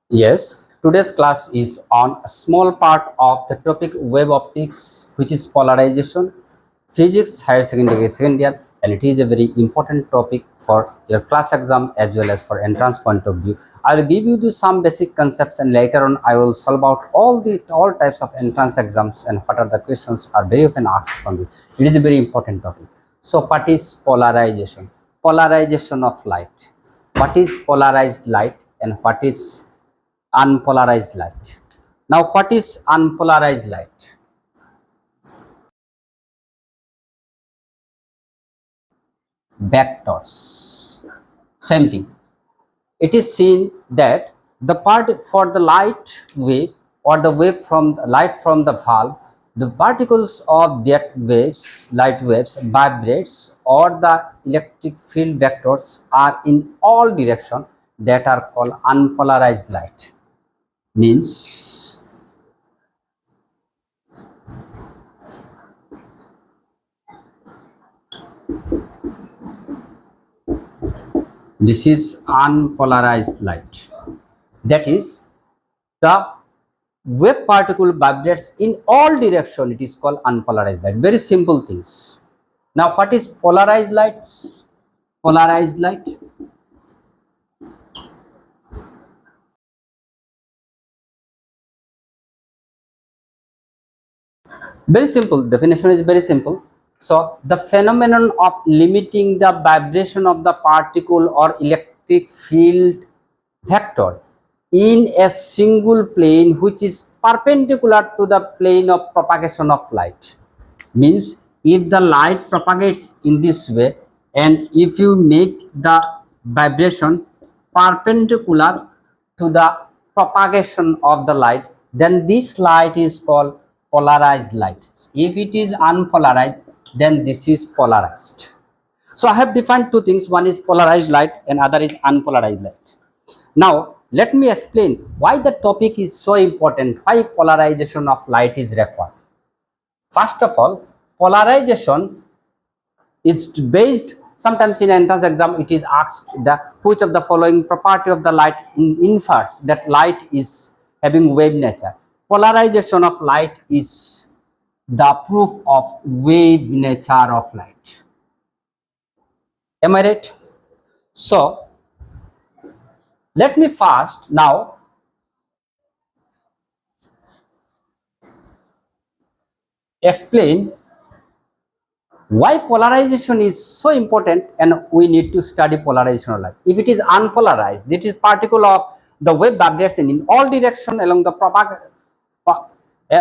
Yes, today's class is on a small part of the topic wave optics, which is polarization, physics, higher secondary second year, and it is a very important topic for your class exam as well as for entrance point of view. I will give you some basic concepts, and later on I will solve out all types of entrance exams and what are the questions are very often asked from it. It is a very important topic. So, what is polarization? Polarization of light. What is polarized light and what is unpolarized light? Now, what is unpolarized light? Vectors. Same thing. It is seen that the part for the light wave or the wave from the light from the valve, the particles of that waves, light waves, vibrates or the electric field vectors are in all direction, that are called unpolarized light. Means this is unpolarized light. That is, the wave particle vibrates in all direction. It is called unpolarized light. Very simple things. Now, what is polarized lights? Polarized light. Very simple. Definition is very simple. So, the phenomenon of limiting the vibration of the particle or electric field vector in a single plane which is perpendicular to the plane of propagation of light. Means if the light propagates in this way and if you make the vibration perpendicular to the propagation of the light, then this light is called polarized light. If it is unpolarized, then this is polarized. So I have defined two things, one is polarized light and other is unpolarized light. Now let me explain why the topic is so important, why polarization of light is required. First of all, polarization is based, sometimes in entrance exam it is asked the which of the following property of the light infers that light is having wave nature. Polarization of light is the proof of wave nature of light. Am I right? So let me first now explain why polarization is so important and we need to study polarization of light. If it is unpolarized, it is particle of the wave vibration in all direction along the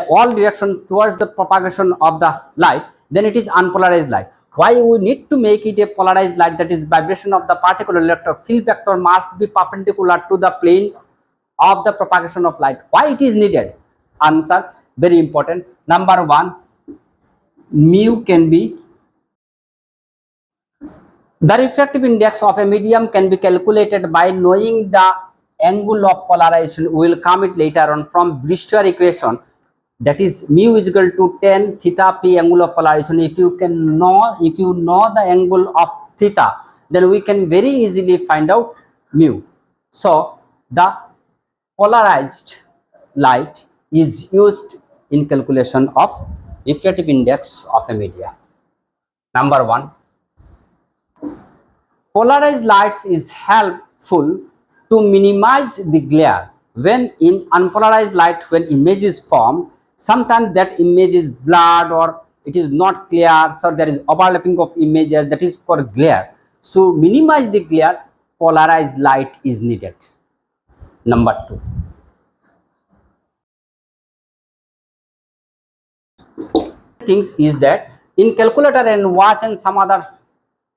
all direction towards the propagation of the light, then it is unpolarized light. Why we need to make it a polarized light? That is, vibration of the particle electric field vector must be perpendicular to the plane of the propagation of light. Why it is needed? Answer, very important. Number one, mu can be, the refractive index of a medium can be calculated by knowing the angle of polarization. We will come it later on from Brewster equation. That is mu is equal to tan theta p angle of polarization. If you know the angle of theta, then we can very easily find out mu. So the polarized light is used in calculation of refractive index of a medium. Number one, polarized lights is helpful to minimize the glare. When in unpolarized light, when image is formed, sometimes that image is blurred or it is not clear, so there is overlapping of images, that is for glare. So minimize the glare, polarized light is needed. Number two, things is that in calculator and watch and some other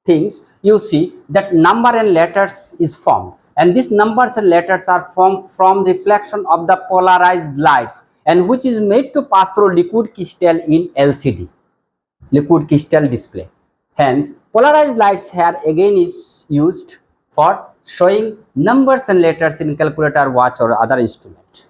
things, you see that number and letters is formed, and these numbers and letters are formed from reflection of the polarized lights, and which is made to pass through liquid crystal in LCD, liquid crystal display. Hence polarized lights here again is used for showing numbers and letters in calculator, watch or other instrument.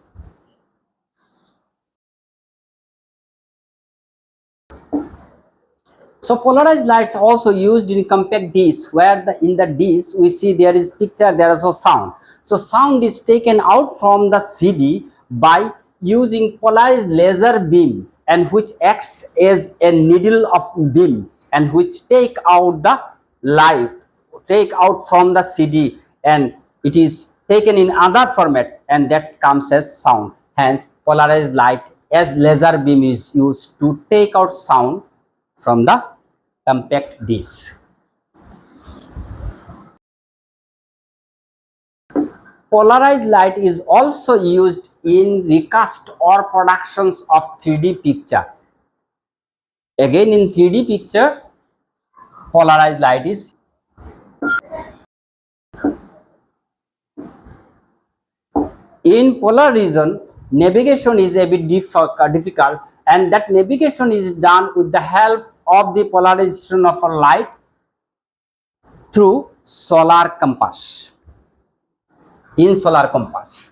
So polarized lights also used in compact disc, where in the disc we see there is picture, there is also sound. So sound is taken out from the CD by using polarized laser beam, and which acts as a needle of beam, and which take out the light, take out from the CD, and it is taken in other format, and that comes as sound. Hence polarized light as laser beam is used to take out sound from the compact disc. Polarized light is also used in recast or productions of 3D picture. Again, in 3D picture, polarized light is. In polar region, navigation is a bit difficult, and that navigation is done with the help of the polarization of a light through solar compass. In solar compass,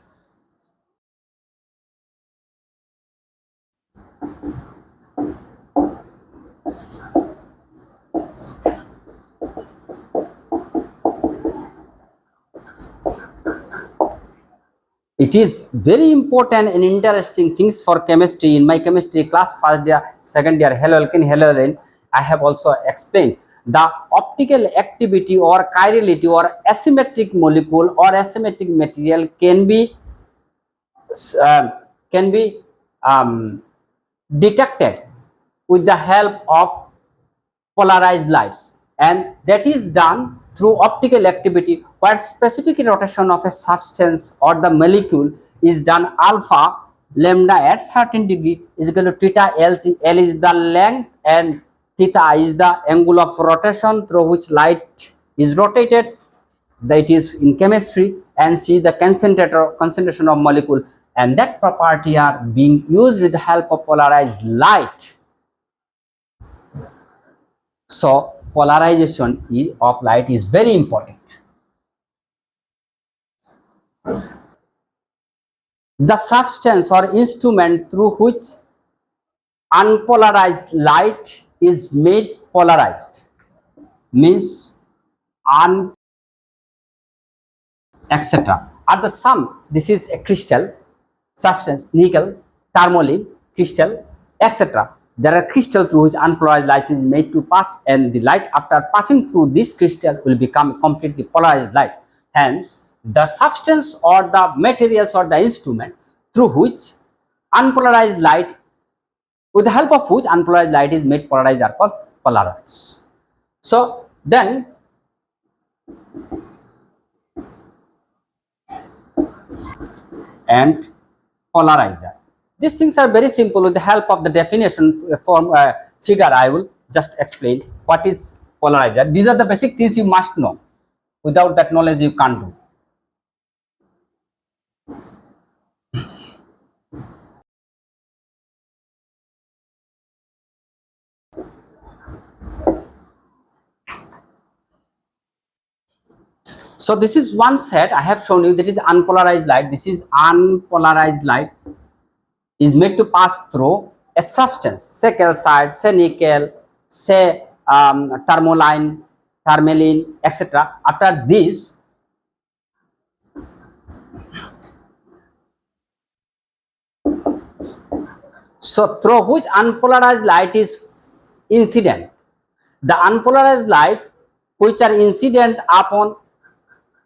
it is very important and interesting things for chemistry. In my chemistry class, first year, second year, haloalkane, haloalane, I have also explained the optical activity or chirality or asymmetric molecule or asymmetric material uh, can be detected with the help of polarized lights, and that is done through optical activity, where specific rotation of a substance or the molecule is done alpha lambda at certain degree is equal to theta L. L is the length and theta is the angle of rotation through which light is rotated. That is in chemistry. And see the concentration of molecule, and that property are being used with the help of polarized light. So polarization of light is very important. The substance or instrument through which unpolarized light is made polarized means un etc. At the sum, this is a crystal substance, nickel, tourmaline, crystal, etc. There are crystals through which unpolarized light is made to pass, and the light after passing through this crystal will become completely polarized light. Hence, the substance or the materials or the instrument through which unpolarized light, with the help of which unpolarized light is made polarized, are called polarizer. So then and polarizer. These things are very simple. With the help of the definition form figure, I will just explain what is polarizer. These are the basic things you must know. Without that knowledge, you can't do. So this is one set I have shown you, that is unpolarized light. This is unpolarized light is made to pass through a substance, say calcite, say nickel, say tourmaline, etc. After this, so through which unpolarized light is incident. The unpolarized light which are incident upon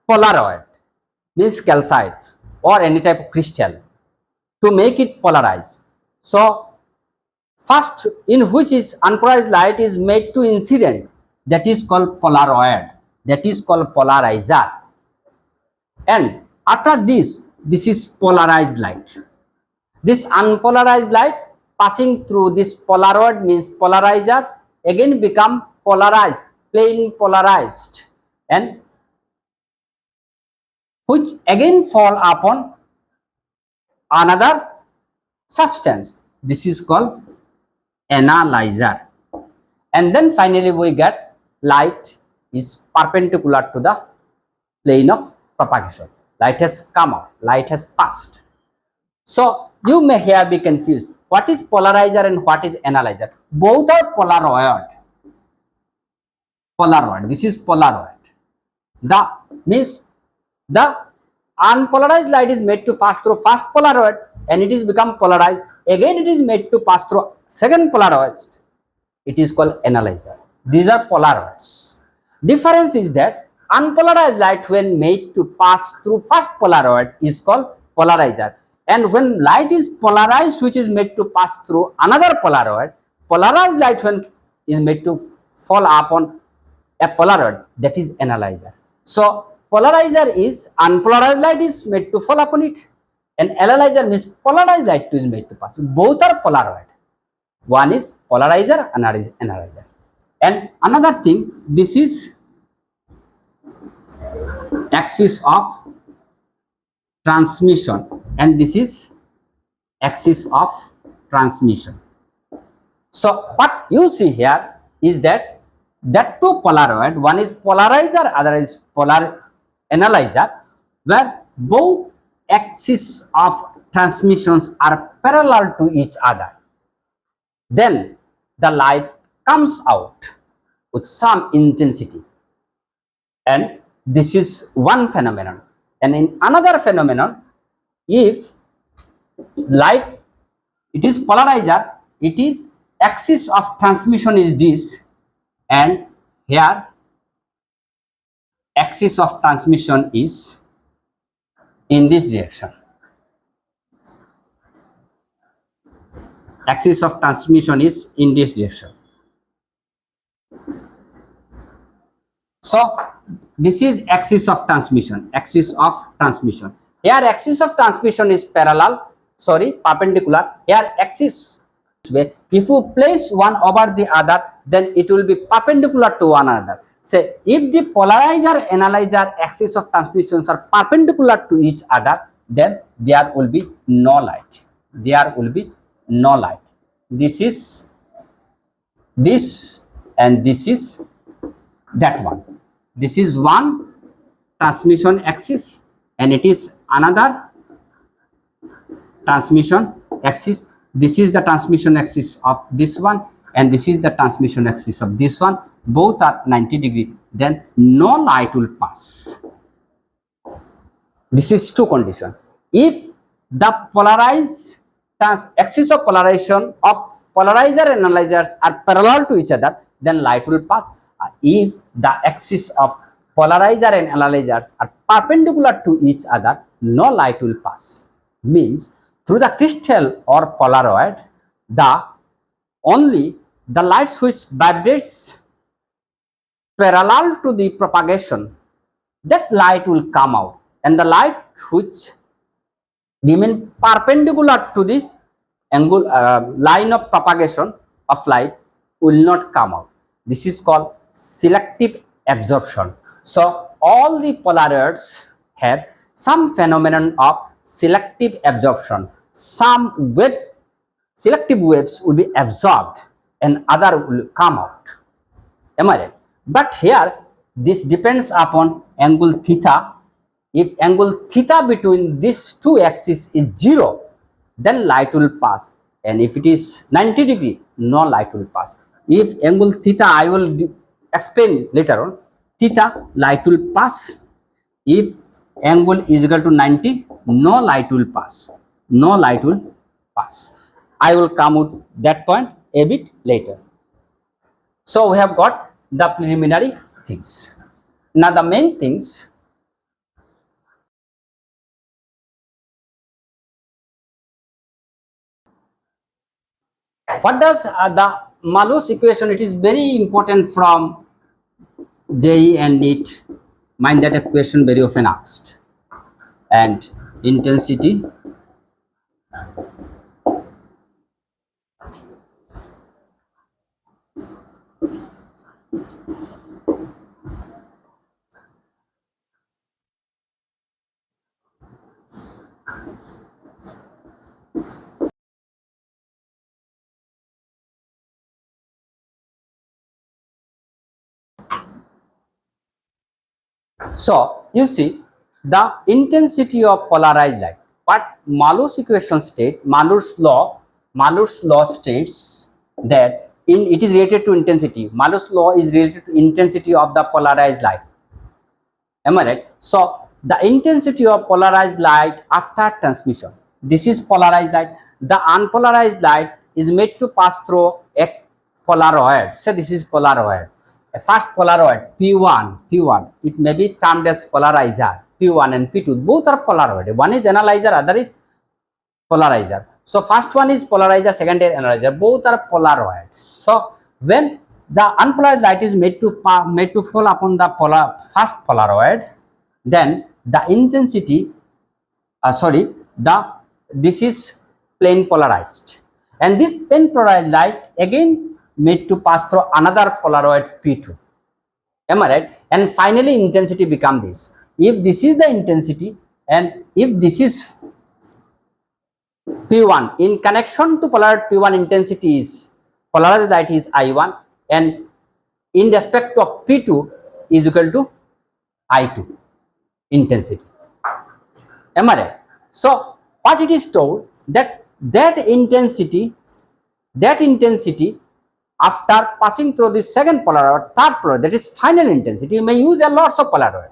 polaroid means calcite or any type of crystal to make it polarized. So first, in which is unpolarized light is made to incident, that is called polaroid, that is called polarizer. And after this is polarized light. This unpolarized light passing through this polaroid means polarizer again become polarized, plain polarized, and which again fall upon another substance. This is called analyzer. And then finally we get light is perpendicular to the plane of propagation. Light has come out, light has passed. So you may here be confused. What is polarizer and what is analyzer? Both are polaroid. Polaroid. This is Polaroid. The means the unpolarized light is made to pass through first Polaroid and it is become polarized. Again it is made to pass through second polarized. It is called analyzer. These are Polaroids. Difference is that unpolarized light when made to pass through first Polaroid is called polarizer. And when light is polarized which is made to pass through another Polaroid, polarized light when is made to fall upon a Polaroid, that is analyzer. So polarizer is unpolarized light is made to fall upon it, and analyzer means polarized light is made to pass. Both are Polaroid. One is polarizer, another is analyzer. And another thing, this is axis of transmission and this is axis of transmission. So what you see here is that two Polaroid, one is polarizer, other is polar analyzer, where both axes of transmissions are parallel to each other. Then the light comes out with some intensity, and this is one phenomenon. And in another phenomenon, if light, it is polarizer, it is axis of transmission is this, and here axis of transmission is in this direction. Axis of transmission is in this direction. So this is axis of transmission. Axis of transmission. Here axis of transmission is perpendicular. Here axis way. If you place one over the other, then it will be perpendicular to one another. Say if the polarizer analyzer axis of transmissions are perpendicular to each other, then there will be no light. There will be no light. This is this and this is that one. This is one transmission axis and it is another transmission axis. This is the transmission axis of this one and this is the transmission axis of this one. Both are 90 degree. Then no light will pass. This is two condition. If the polarized axis of polarization of polarizer and analyzers are parallel to each other, then light will pass. If the axis of polarizer and analyzers are perpendicular to each other, no light will pass. Means through the crystal or Polaroid, only the light which vibrates parallel to the propagation, that light will come out, and the light which remain perpendicular to the angle line of propagation of light will not come out. This is called selective absorption. So all the Polaroids have some phenomenon of selective absorption. Some selective waves will be absorbed and other will come out. Am I right? But here this depends upon angle theta. If angle theta between these two axes is 0, then light will pass, and if it is 90 degree, no light will pass. If angle theta, I will explain later on, theta, light will pass. If angle is equal to 90, no light will pass. No light will pass. I will come with that point a bit later. So we have got the preliminary things. Now the main things. What does the Malus equation? It is very important from JEE and NEET. Mind that a question very often asked. And intensity So you see the intensity of polarized light. What Malus equation state, Malus law states that it is related to intensity. Malus law is related to intensity of the polarized light. Am I right? So the intensity of polarized light after transmission. This is polarized light. The unpolarized light is made to pass through a polaroid. So this is polaroid. A first polaroid P1. It may be termed as polarizer. P1 and P2 both are polaroid. One is analyzer, other is polarizer. So first one is polarizer, second is analyzer. Both are polaroid. So when the unpolarized light is made to fall upon the first polaroid, then the intensity, this is plane polarized, and this plane polarized light again made to pass through another polaroid P2. Am I right? And finally intensity become this. If this is the intensity and if this is P1, in connection to polaroid P1, intensity is polarized light is I1, and in respect of P2 is equal to I2 intensity. Am I right? So what it is told that intensity after passing through the second polaroid, third polaroid, that is final intensity. You may use a lots of polaroid.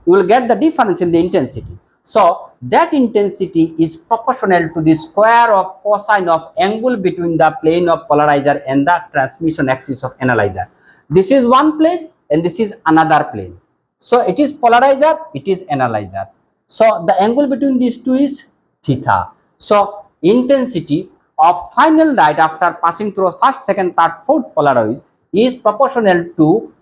You will get the difference in the intensity. So that intensity is proportional to the square of cosine of angle between the plane of polarizer and the transmission axis of analyzer. This is one plane and this is another plane. So it is polarizer, it is analyzer. So the angle between these two is theta. So intensity of final light after passing through first, second, third, fourth polaroids is proportional to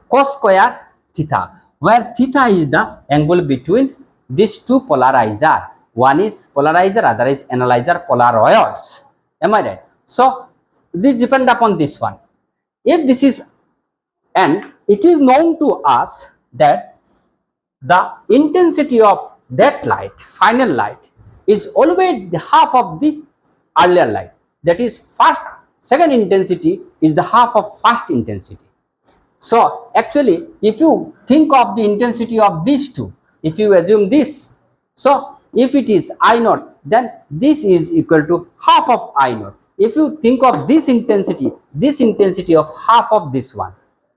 cos square theta, where theta is the angle between these two polarizer. One is polarizer, other is analyzer polaroids. Am I right? So this depends upon this one. If this is, and it is known to us that the intensity of that light, final light, is always the half of the earlier light. That is, second intensity is the half of first intensity. So actually, if you think of the intensity of these two, if you assume this, so if it is I naught, then this is equal to half of I naught. If you think of this intensity of half of this one.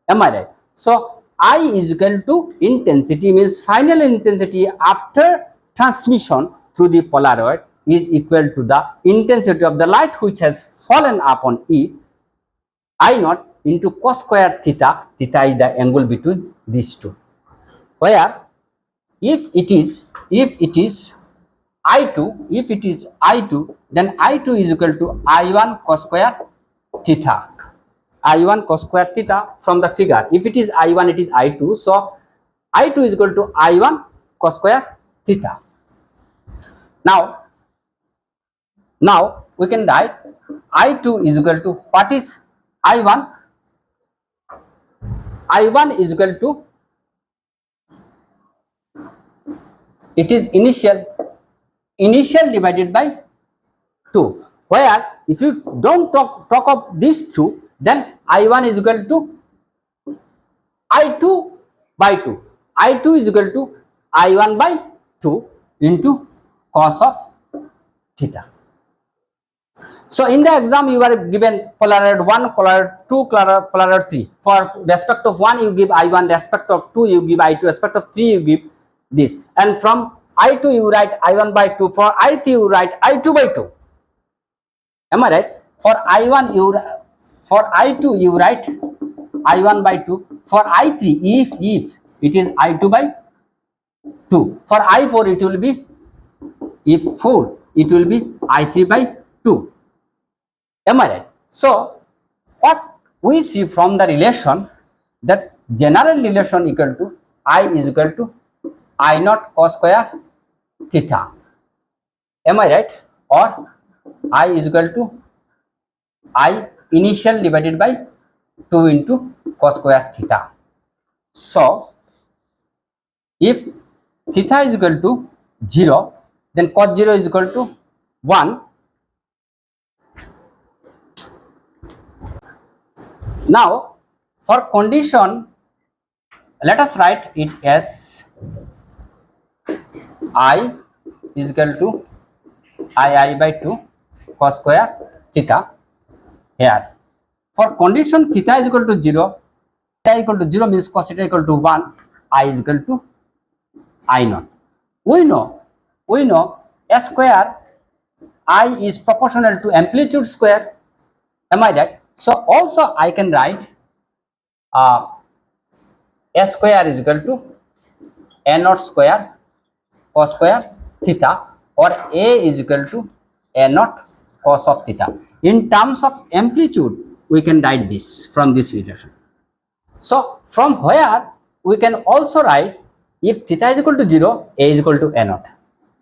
Am I right? So I is equal to intensity, means final intensity after transmission through the polaroid is equal to the intensity of the light which has fallen upon it, I naught into cos square theta. Theta is the angle between these two. Where if it is I2, then I2 is equal to I1 cos square theta. I1 cos square theta from the figure. If it is I1, it is I2. So I2 is equal to I1 cos square theta. Now we can write I2 is equal to, what is I1? I1 is equal to, it is initial divided by 2, where if you don't talk of these two, then I1 is equal to I2 by 2. I2 is equal to I1 by 2 into cos of theta. So in the exam you are given polaroid 1, polaroid 2, polaroid 3. For respect of 1 you give I1, respect of 2 you give I2, respect of 3 you give this. And from I2 you write I1 by 2, for I3 you write I2 by 2. Am I right? For I2 you write I1 by 2. For I3, if it is I2 by 2. For I4 it will be, if 4 it will be I3 by 2. Am I right? So what we see from the relation, that general relation equal to I is equal to I naught cos square theta. Am I right? Or I is equal to I initial divided by 2 into cos square theta. So if theta is equal to 0, then cos 0 is equal to 1. Now for condition, let us write it as I is equal to I by 2 cos square theta here. For condition theta is equal to 0, theta equal to 0 means cos theta equal to 1, I is equal to I naught. We know S square I is proportional to amplitude square. Am I right? So also I can write S square is equal to A naught square cos square theta, or A is equal to A naught cos of theta. In terms of amplitude, we can write this from this relation. So from where we can also write, if theta is equal to 0, A is equal to A naught.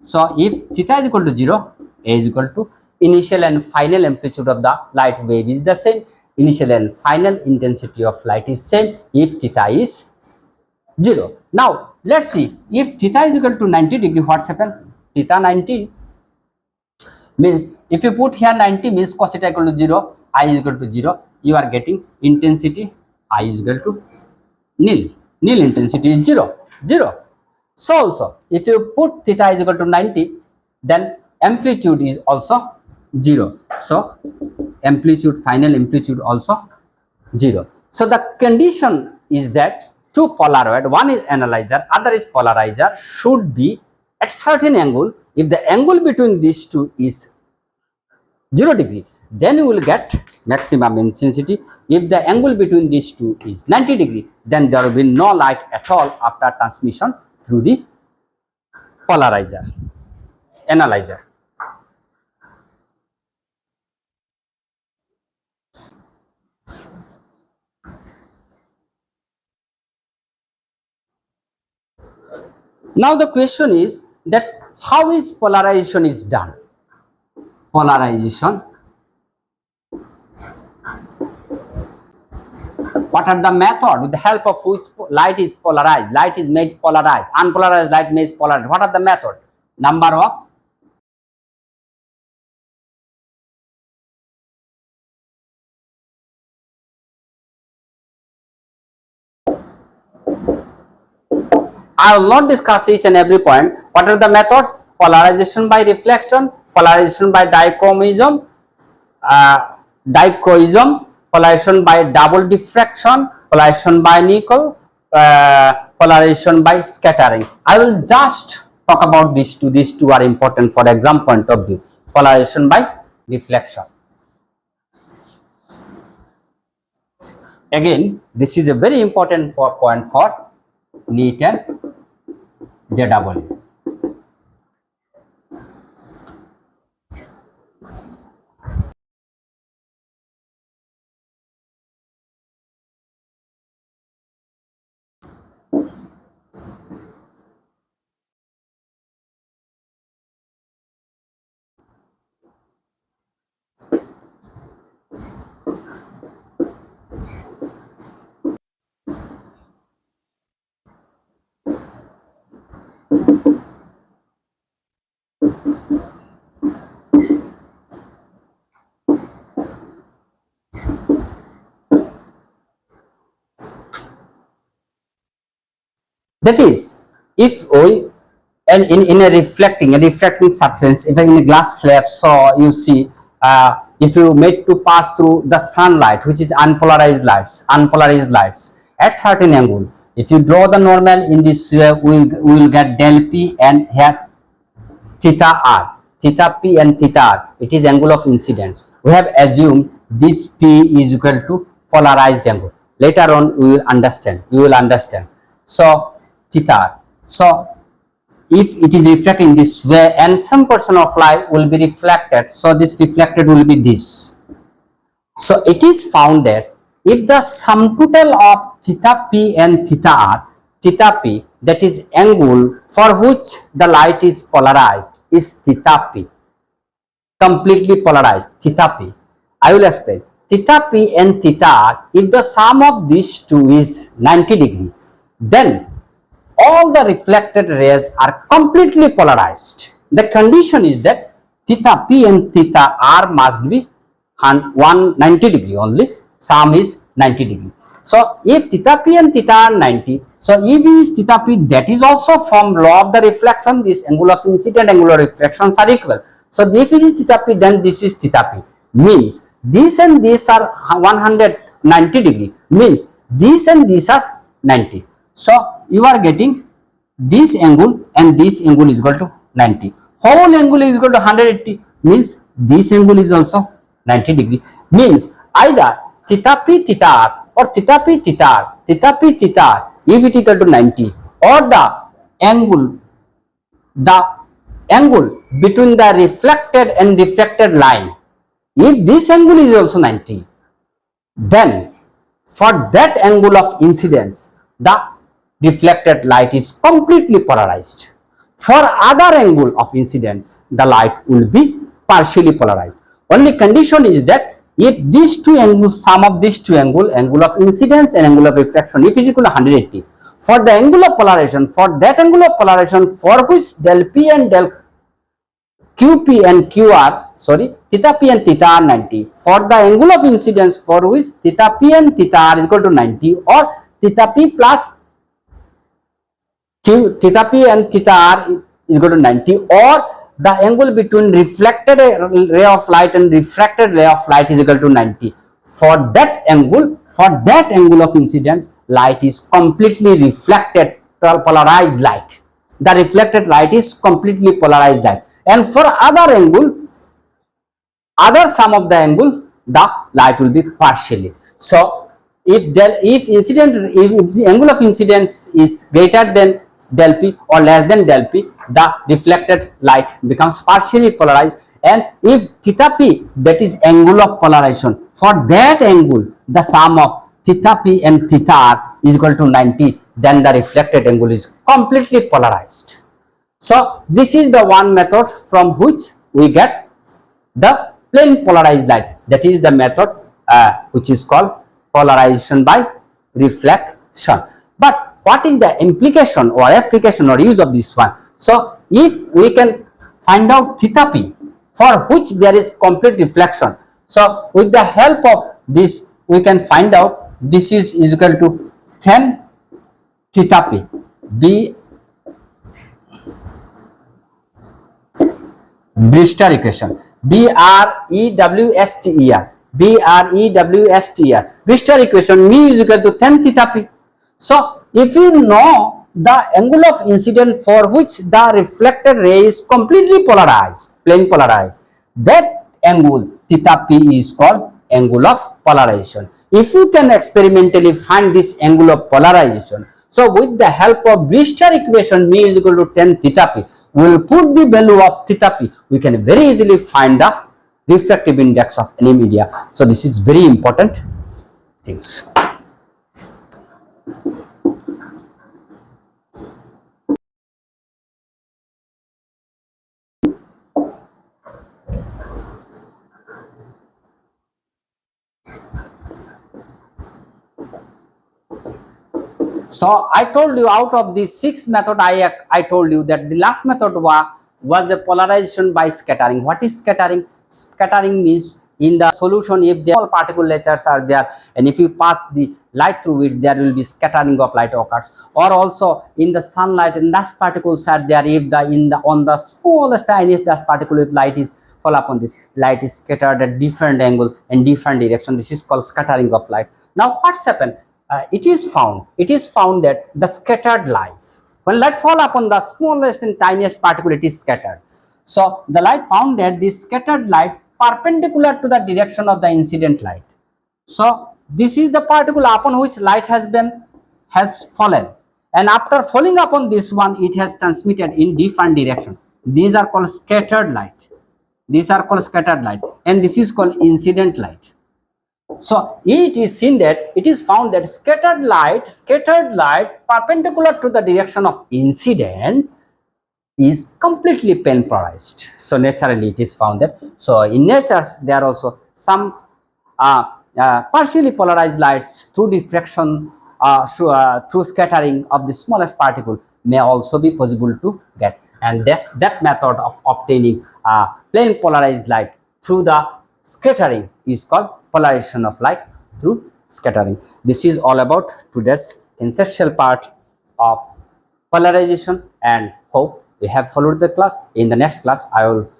So if theta is equal to 0, A is equal to initial and final amplitude of the light wave is the same, initial and final intensity of light is same if theta is 0. Now let's see, if theta is equal to 90 degree, what's happened? Theta 90 means, if you put here 90 means cos theta equal to 0, I is equal to 0, you are getting intensity I is equal to nil. Nil intensity is 0. So also if you put theta is equal to 90, then amplitude is also 0. So amplitude, final amplitude also 0. So the condition is that two polaroid, one is analyzer, other is polarizer, should be at certain angle. If the angle between these two is 0 degree, then you will get maximum intensity. If the angle between these two is 90 degree, then there will be no light at all after transmission through the polarizer, analyzer. Now the question is that how is polarization is done? Polarization, what are the method with the help of which light is polarized? Light is made polarized, unpolarized light made polarized. What are the method? Number of I will not discuss each and every point. What are the methods? Polarization by reflection, polarization by dichroism, polarization by double diffraction, polarization by nickel, polarization by scattering. I will just talk about these two. These two are important for exam point of view. Polarization by reflection. Again, this is a very important point for NEET and JEE. That is, if we and in a refracting substance, if in a glass slab, so you see, if you made to pass through the sunlight, which is unpolarized lights at certain angle, if you draw the normal in this way, we will get del p, and here theta r, theta p and theta r, it is angle of incidence. We have assumed this p is equal to polarized angle. Later on we will understand, you will understand. So theta, so if it is reflecting this way and some portion of light will be reflected, so this reflected will be this. So it is found that if the sum total of theta p and theta r, theta p, that is angle for which the light is polarized, is theta p, completely polarized, theta p. I will explain. Theta p and theta r, if the sum of these two is 90 degree, then all the reflected rays are completely polarized. The condition is that theta p and theta r must be 190 degree only, sum is 90 degree. So if theta p and theta are 90, so if it is theta p, that is also from law of the reflection, this angle of incident, angular refractions are equal. So if it is theta p, then this is theta p, means this and this are 190 degree, means this and these are 90. So you are getting this angle and this angle is equal to 90. Whole angle is equal to 180, means this angle is also 90 degree, means either theta p theta r or theta p theta r, theta p theta r, if it is equal to 90, or the angle between the reflected and refracted line, if this angle is also 90, then for that angle of incidence the reflected light is completely polarized. For other angle of incidence the light will be partially polarized. Only condition is that if these two angles, sum of these two angles, angle of incidence and angle of refraction, if it is equal to 180, for the angle of polarization, for that angle of polarization for which del p and del qp and qr, sorry, theta p and theta are 90, for the angle of incidence for which theta p and theta are equal to 90, or theta p plus theta p and theta r is equal to 90, or the angle between reflected ray of light and refracted ray of light is equal to 90. For that angle of incidence, light is completely reflected, polarized light. The reflected light is completely polarized light. And for other angle, other sum of the angle, the light will be partially. So if the angle of incidence is greater than del p or less than del p, the reflected light becomes partially polarized. And if theta p, that is angle of polarization, for that angle the sum of theta p and theta r is equal to 90, then the reflected angle is completely polarized. So this is the one method from which we get the plane polarized light, that is the method which is called polarization by reflection. But what is the implication or application or use of this one? So if we can find out theta p for which there is complete reflection, so with the help of this we can find out this is equal to 10 theta p, b Brewster equation, Brewster, Brewster equation mu is equal to 10 theta p. So if you know the angle of incidence for which the reflected ray is completely polarized, plane polarized, that angle theta p is called angle of polarization. If you can experimentally find this angle of polarization, so with the help of Brewster equation mu is equal to 10 theta p, we will put the value of theta p, we can very easily find the refractive index of any media. So this is very important things. So I told you out of these 6 methods, I told you that the last method was the polarization by scattering. What is scattering? Scattering means in the solution, if the small particulates are there and if you pass the light through it, there will be scattering of light occurs. Or also in the sunlight and dust particles are there, if on the smallest tiniest dust particle, if light is fall upon this, light is scattered at different angle and different direction. This is called scattering of light. Now what's happened? It is found that the scattered light, when light fall upon the smallest and tiniest particle, it is scattered. So the light found that this scattered light perpendicular to the direction of the incident light. So this is the particle upon which light has fallen, and after falling upon this one, it has transmitted in different direction. These are called scattered light. These are called scattered light, and this is called incident light. So it is seen that it is found that scattered light perpendicular to the direction of incident is completely plane polarized. So naturally it is found that, so in nature there are also some partially polarized lights through diffraction, through scattering of the smallest particle may also be possible to get, and that method of obtaining plane polarized light through the scattering is called polarization of light through scattering. This is all about today's conceptual part of polarization, and hope you have followed the class. In the next class I will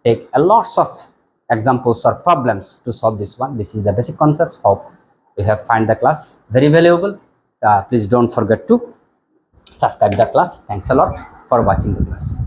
take a lots of examples or problems to solve this one. This is the basic concepts. Hope you have find the class very valuable. Please don't forget to subscribe the class. Thanks a lot for watching the class.